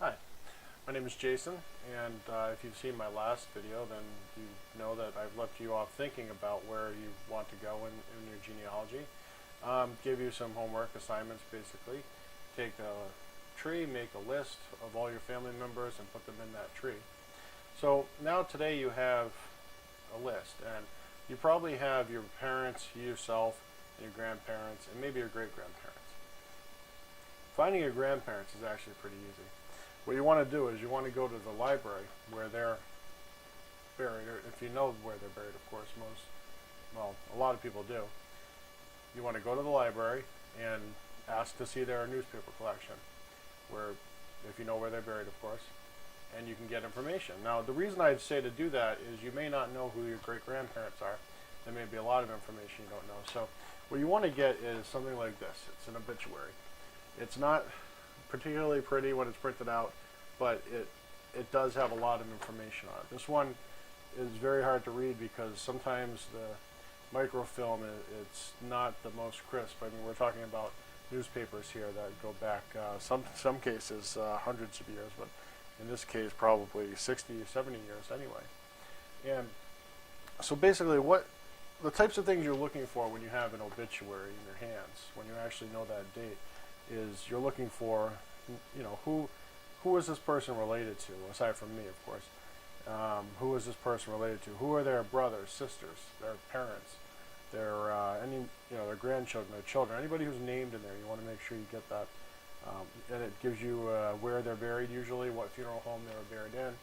Hi, my name is Jason, and if you've seen my last video, then you know that I've left you off thinking about where you want to go in your genealogy. Give you some homework assignments, basically. Take a tree, make a list of all your family members, and put them in that tree. So now today you have a list, and you probably have your parents, yourself, and your grandparents, and maybe your great-grandparents. Finding your grandparents is actually pretty easy. What you want to do is you want to go to the library where they're buried, or if you know where they're buried, of course, a lot of people do. You want to go to the library and ask to see their newspaper collection, where, if you know where they're buried, of course, and you can get information. Now, the reason I'd say to do that is you may not know who your great-grandparents are. There may be a lot of information you don't know. So what you want to get is something like this. It's an obituary. It's not particularly pretty when it's printed out, but it does have a lot of information on it. This one is very hard to read because sometimes the microfilm, it's not the most crisp. I mean, we're talking about newspapers here that go back, some cases, hundreds of years, but in this case, probably 60 or 70 years anyway. And so basically the types of things you're looking for when you have an obituary in your hands, when you actually know that date, is you're looking for, who is this person related to, aside from me, of course. Who is this person related to? Who are their brothers, sisters, their parents, their their grandchildren, their children, anybody who's named in there. You want to make sure you get that, and it gives you where they're buried, usually what funeral home they were buried in,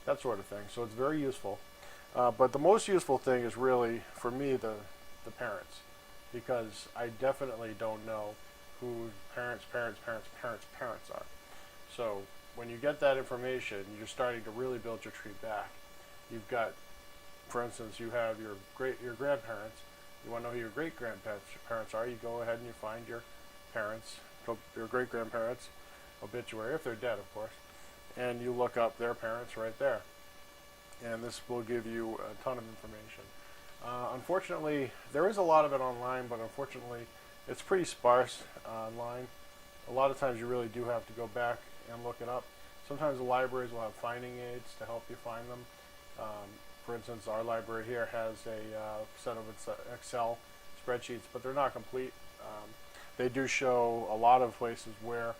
that sort of thing. So it's very useful. But the most useful thing is really, for me, the parents, because I definitely don't know who parents are. So when you get that information, you're starting to really build your tree back. You've got, for instance, you have your grandparents. You want to know who your great-grandparents are. You go ahead and you find your parents, your great-grandparents, obituary, if they're dead, of course, and you look up their parents right there. And this will give you a ton of information. Unfortunately, there is a lot of it online, but unfortunately, it's pretty sparse online. A lot of times you really do have to go back and look it up. Sometimes the libraries will have finding aids to help you find them. For instance, our library here has a set of its Excel spreadsheets, but they're not complete. They do show a lot of places when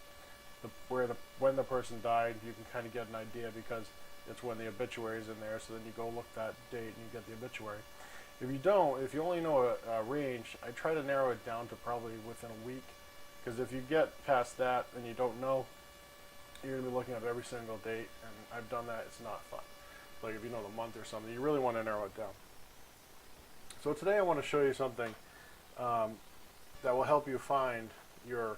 the person died. You can kind of get an idea because it's when the obituary is in there. So then you go look that date and you get the obituary. If you only know a range, I try to narrow it down to probably within a week, because if you get past that and you don't know, you're going to be looking at every single date, and I've done that. It's not fun. Like if you know the month or something, you really want to narrow it down. So today I want to show you something that will help you find your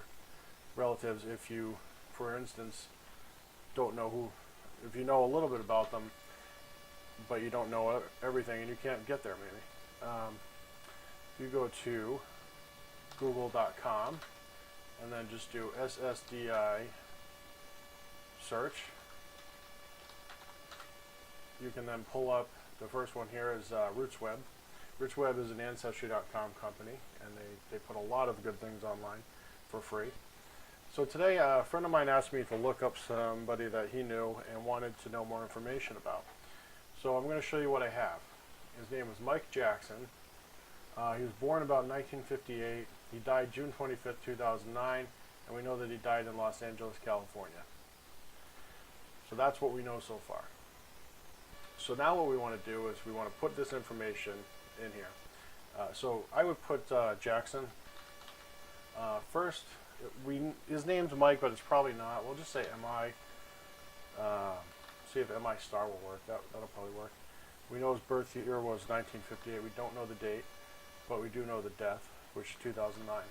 relatives if you, for instance, don't know if you know a little bit about them, but you don't know everything and you can't get there maybe. If you go to google.com and then just do SSDI search, you can then pull up, the first one here is RootsWeb. RootsWeb is an Ancestry.com company, and they put a lot of good things online for free. So today a friend of mine asked me to look up somebody that he knew and wanted to know more information about. So I'm going to show you what I have. His name was Mike Jackson. He was born about 1958. He died June 25th, 2009, and we know that he died in Los Angeles, California. So that's what we know so far. So now what we want to do is we want to put this information in here. So I would put Jackson first. His name's Mike, but it's probably not. We'll just say MI. See if MI star will work. That'll probably work. We know his birth year was 1958. We don't know the date, but we do know the death, which is 2009.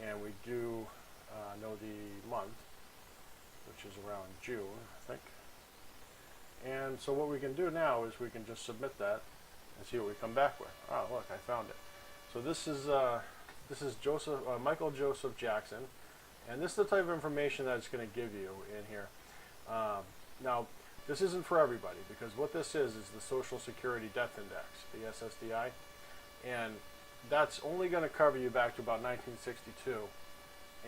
And we do know the month, which is around June, I think. And so what we can do now is we can just submit that and see what we come back with. Oh, look, I found it. So this is Michael Joseph Jackson, and this is the type of information that it's going to give you in here. Now, this isn't for everybody, because what this is the Social Security Death Index, the SSDI, and that's only going to cover you back to about 1962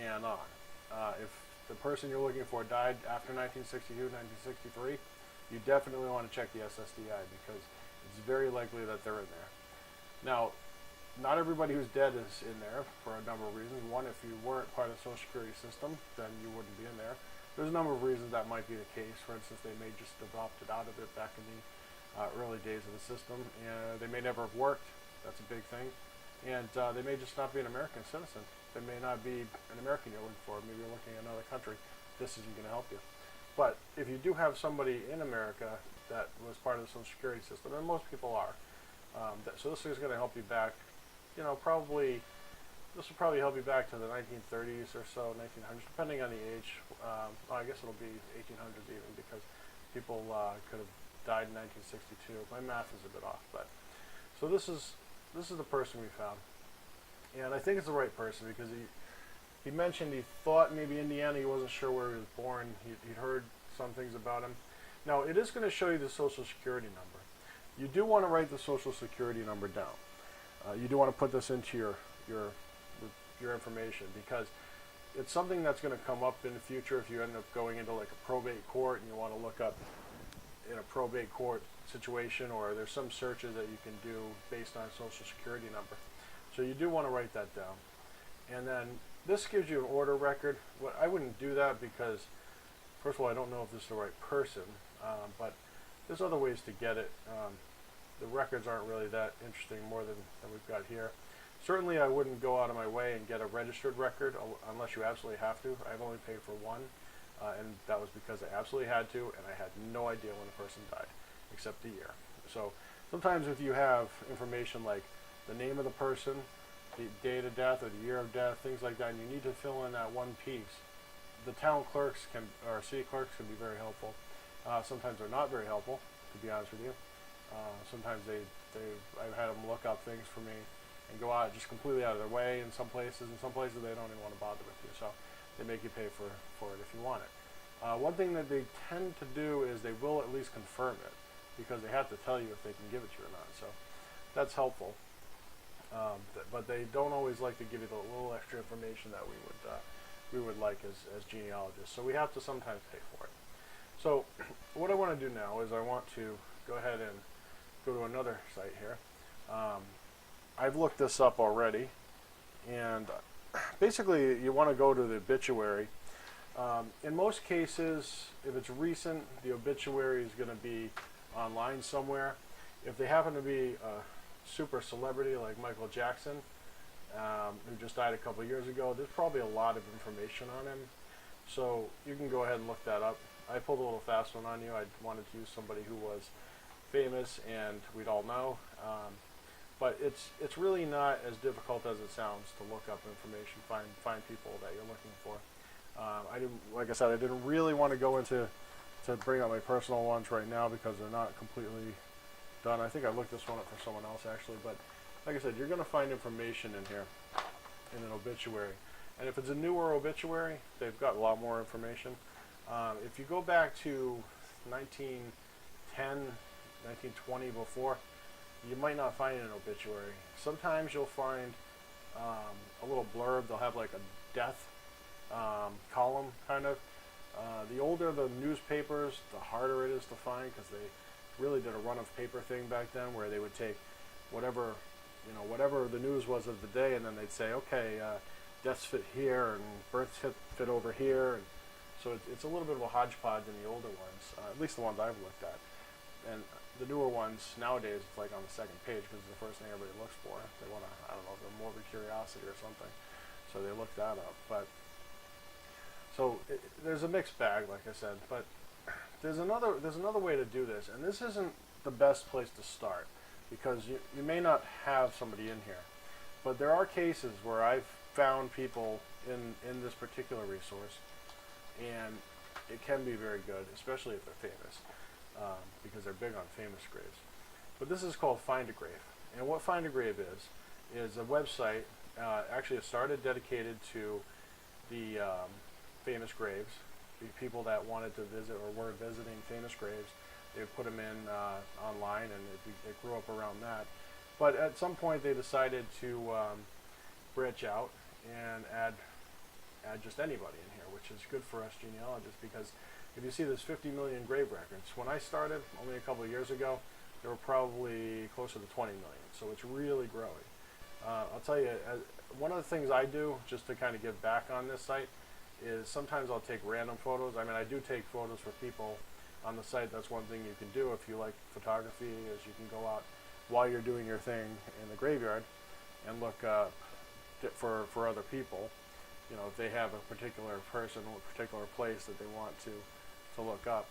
and on. If the person you're looking for died after 1962, 1963, you definitely want to check the SSDI because it's very likely that they're in there. Now, not everybody who's dead is in there for a number of reasons. One, if you weren't part of the Social Security system, then you wouldn't be in there. There's a number of reasons that might be the case. For instance, they may just have opted out of it back in the early days of the system. And they may never have worked. That's a big thing. And they may just not be an American citizen. They may not be an American you're looking for. Maybe you're looking at another country. This isn't going to help you. But if you do have somebody in America that was part of the Social Security system, and most people are, so this is going to help you back, you know, this will probably help you back to the 1930s or so, 1900s, depending on the age. I guess it'll be 1800s even, because people could have died in 1962. My math is a bit off, but so this is the person we found, and I think it's the right person because he mentioned he thought maybe Indiana. He wasn't sure where he was born. He'd heard some things about him. Now it is going to show you the Social Security number. You do want to write the Social Security number down. You do want to put this into your information because it's something that's going to come up in the future if you end up going into like a probate court and you want to look up in a probate court situation, or there's some searches that you can do based on Social Security number. So you do want to write that down. And then this gives you an order record. I wouldn't do that because, first of all, I don't know if this is the right person, but there's other ways to get it. The records aren't really that interesting more than we've got here. Certainly I wouldn't go out of my way and get a registered record unless you absolutely have to. I've only paid for one, and that was because I absolutely had to, and I had no idea when the person died, except the year. So sometimes if you have information like the name of the person, the date of death or the year of death, things like that, and you need to fill in that one piece, the town clerks or city clerks can be very helpful. Sometimes they're not very helpful, to be honest with you. Sometimes I've had them look up things for me and go out just completely out of their way in some places. In some places they don't even want to bother with you, so they make you pay for it if you want it. One thing that they tend to do is they will at least confirm it because they have to tell you if they can give it to you or not. So that's helpful. But they don't always like to give you the little extra information that we would like as genealogists. So we have to sometimes pay for it. So what I want to do now is I want to go ahead and go to another site here. I've looked this up already, and basically you want to go to the obituary. In most cases, if it's recent, the obituary is going to be online somewhere. If they happen to be a super celebrity like Michael Jackson, who just died a couple years ago, there's probably a lot of information on him. So you can go ahead and look that up. I pulled a little fast one on you. I wanted to use somebody who was famous and we'd all know. But it's really not as difficult as it sounds to look up information, find people that you're looking for. Like I said, I didn't really want to go into bring up my personal ones right now because they're not completely done. I think I looked this one up for someone else actually, but like I said, you're going to find information in here in an obituary. And if it's a newer obituary, they've got a lot more information. If you go back to 1910, 1920 before, you might not find an obituary. Sometimes you'll find a little blurb. They'll have like a death column, kind of. The older the newspapers, the harder it is to find because they really did a run of paper thing back then where they would take whatever the news was of the day, and then they'd say, okay, deaths fit here and births fit over here, and so it's a little bit of a hodgepodge in the older ones, at least the ones I've looked at. And the newer ones nowadays, it's like on the second page because it's the first thing everybody looks for. They want to, I don't know, they're morbid curiosity or something, so they look that up. But so there's a mixed bag, like I said. But there's another way to do this, and this isn't the best place to start because you may not have somebody in here. But there are cases where I've found people in this particular resource, and it can be very good, especially if they're famous, because they're big on famous graves. But this is called Find a Grave. And what Find a Grave is a website, actually it started dedicated to the famous graves, the people that wanted to visit or were visiting famous graves. They would put them in online, and it grew up around that. But at some point they decided to branch out and add just anybody in here, which is good for us genealogists, because if you see there's 50 million grave records. When I started, only a couple of years ago, there were probably closer to 20 million, so it's really growing. I'll tell you, one of the things I do, just to kind of give back on this site, is sometimes I'll take random photos. I mean, I do take photos for people on the site. That's one thing you can do if you like photography, is you can go out while you're doing your thing in the graveyard and look for other people. You know, if they have a particular person or a particular place that they want to look up,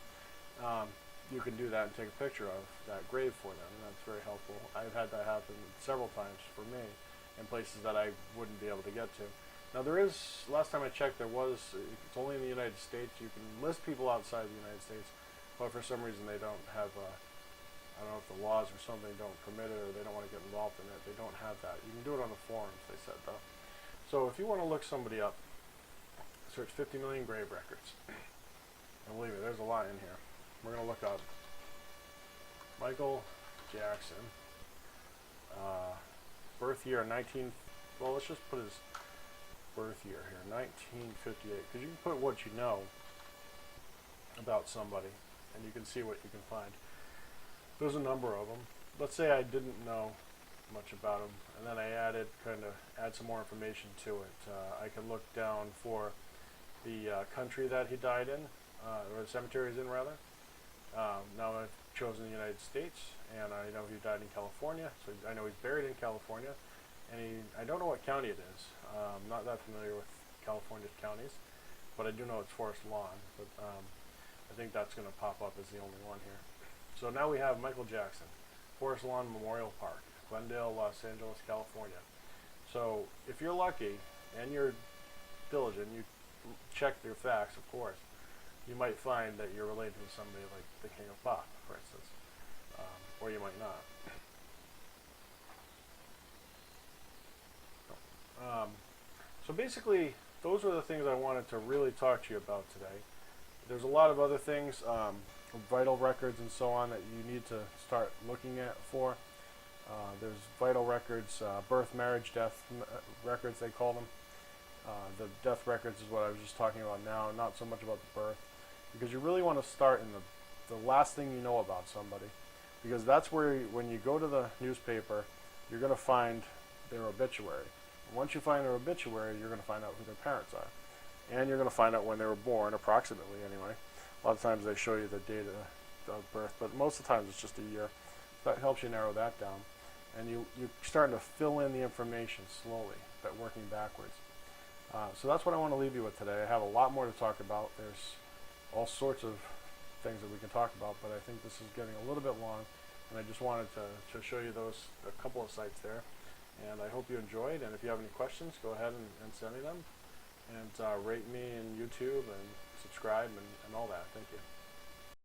you can do that and take a picture of that grave for them, and that's very helpful. I've had that happen several times for me in places that I wouldn't be able to get to. Now there is, last time I checked, it's only in the United States. You can list people outside the United States, but for some reason they don't have, I don't know if the laws or something don't permit it, or they don't want to get involved in it. They don't have that. You can do it on the forums, they said, though. So if you want to look somebody up, search 50 million grave records. And believe me, there's a lot in here. We're going to look up Michael Jackson, birth year well, let's just put his birth year here, 1958, because you can put what you know about somebody, and you can see what you can find. There's a number of them. Let's say I didn't know much about him, and then I add some more information to it. I can look down for the country that he died in, or the cemetery he's in, rather. Now I've chosen the United States, and I know he died in California, so I know he's buried in California, and I don't know what county it is. I'm not that familiar with California's counties, but I do know it's Forest Lawn, but I think that's going to pop up as the only one here. So now we have Michael Jackson, Forest Lawn Memorial Park, Glendale, Los Angeles, California. So if you're lucky and you're diligent, you check your facts, of course, you might find that you're related to somebody like the King of Pop, for instance, or you might not. So basically, those are the things I wanted to really talk to you about today. There's a lot of other things, vital records and so on, that you need to start looking at for. There's vital records, birth, marriage, death records, they call them. The death records is what I was just talking about now, not so much about the birth, because you really want to start in the last thing you know about somebody, because that's where, when you go to the newspaper, you're going to find their obituary. Once you find their obituary, you're going to find out who their parents are. And you're going to find out when they were born, approximately anyway. A lot of times they show you the date of birth, but most of the times it's just a year. That helps you narrow that down. And you're starting to fill in the information slowly, but working backwards. So that's what I want to leave you with today. I have a lot more to talk about. There's all sorts of things that we can talk about, but I think this is getting a little bit long, and I just wanted to show you a couple of sites there. And I hope you enjoyed, and if you have any questions, go ahead and send me them. And rate me in YouTube and subscribe and all that. Thank you.